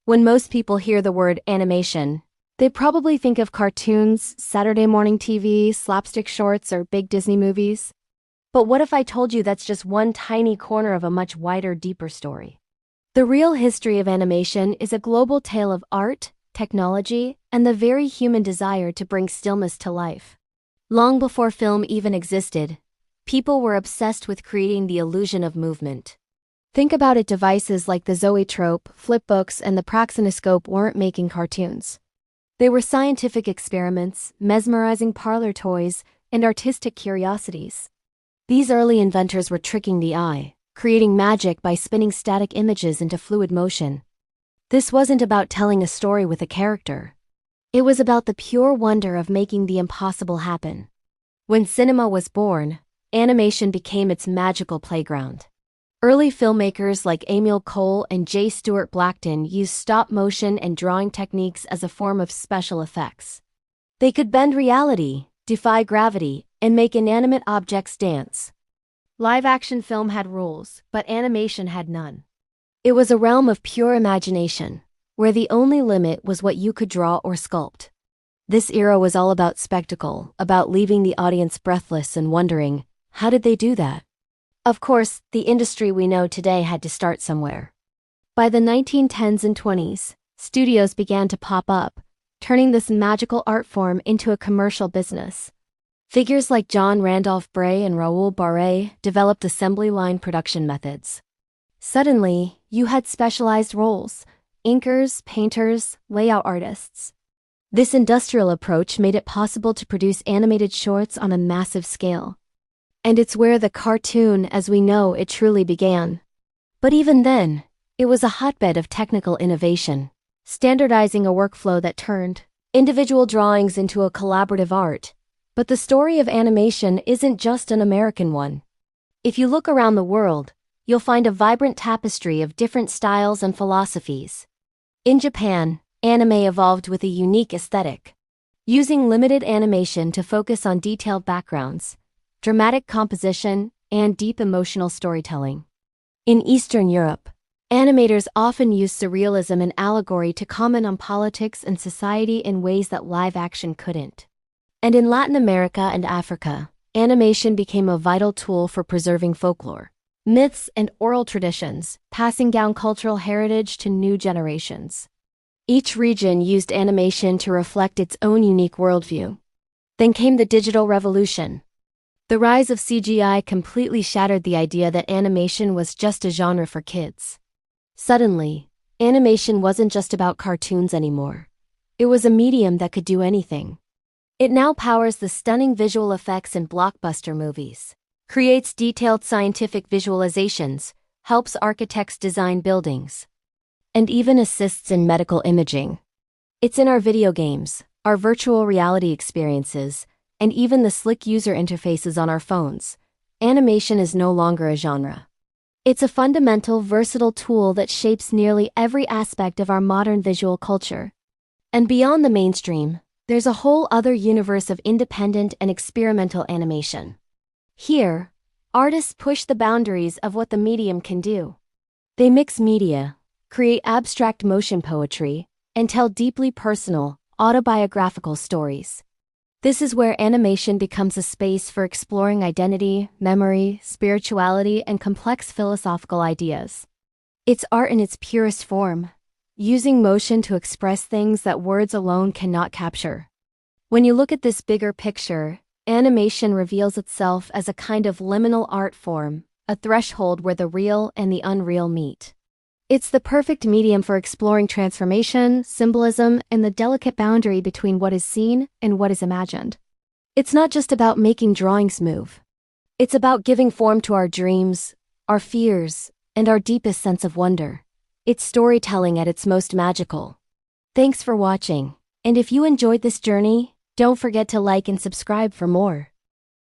When most people hear the word animation, they probably think of cartoons, Saturday morning TV, slapstick shorts, or big Disney movies. But what if I told you that's just one tiny corner of a much wider, deeper story? The real history of animation is a global tale of art, technology, and the very human desire to bring stillness to life. Long before film even existed, people were obsessed with creating the illusion of movement. Think about it, devices like the zoetrope, flipbooks, and the praxinoscope weren't making cartoons. They were scientific experiments, mesmerizing parlor toys, and artistic curiosities. These early inventors were tricking the eye, creating magic by spinning static images into fluid motion. This wasn't about telling a story with a character. It was about the pure wonder of making the impossible happen. When cinema was born, animation became its magical playground. Early filmmakers like Emil Cole and J. Stuart Blackton used stop-motion and drawing techniques as a form of special effects. They could bend reality, defy gravity, and make inanimate objects dance. Live-action film had rules, but animation had none. It was a realm of pure imagination, where the only limit was what you could draw or sculpt. This era was all about spectacle, about leaving the audience breathless and wondering, how did they do that? Of course, the industry we know today had to start somewhere. By the 1910s and 20s, studios began to pop up, turning this magical art form into a commercial business. Figures like John Randolph Bray and Raoul Barré developed assembly line production methods. Suddenly, you had specialized roles: inkers, painters, layout artists. This industrial approach made it possible to produce animated shorts on a massive scale. And it's where the cartoon as we know it truly began. But even then, it was a hotbed of technical innovation, standardizing a workflow that turned individual drawings into a collaborative art. But the story of animation isn't just an American one. If you look around the world, you'll find a vibrant tapestry of different styles and philosophies. In Japan, anime evolved with a unique aesthetic, using limited animation to focus on detailed backgrounds, dramatic composition, and deep emotional storytelling. In Eastern Europe, animators often used surrealism and allegory to comment on politics and society in ways that live action couldn't. And in Latin America and Africa, animation became a vital tool for preserving folklore, myths, and oral traditions, passing down cultural heritage to new generations. Each region used animation to reflect its own unique worldview. Then came the digital revolution. The rise of CGI completely shattered the idea that animation was just a genre for kids. Suddenly, animation wasn't just about cartoons anymore. It was a medium that could do anything. It now powers the stunning visual effects in blockbuster movies, creates detailed scientific visualizations, helps architects design buildings, and even assists in medical imaging. It's in our video games, our virtual reality experiences, and even the slick user interfaces on our phones. Animation is no longer a genre. It's a fundamental, versatile tool that shapes nearly every aspect of our modern visual culture. And beyond the mainstream, there's a whole other universe of independent and experimental animation. Here, artists push the boundaries of what the medium can do. They mix media, create abstract motion poetry, and tell deeply personal, autobiographical stories. This is where animation becomes a space for exploring identity, memory, spirituality, and complex philosophical ideas. It's art in its purest form, using motion to express things that words alone cannot capture. When you look at this bigger picture, animation reveals itself as a kind of liminal art form, a threshold where the real and the unreal meet. It's the perfect medium for exploring transformation, symbolism, and the delicate boundary between what is seen and what is imagined. It's not just about making drawings move. It's about giving form to our dreams, our fears, and our deepest sense of wonder. It's storytelling at its most magical. Thanks for watching, and if you enjoyed this journey, don't forget to like and subscribe for more.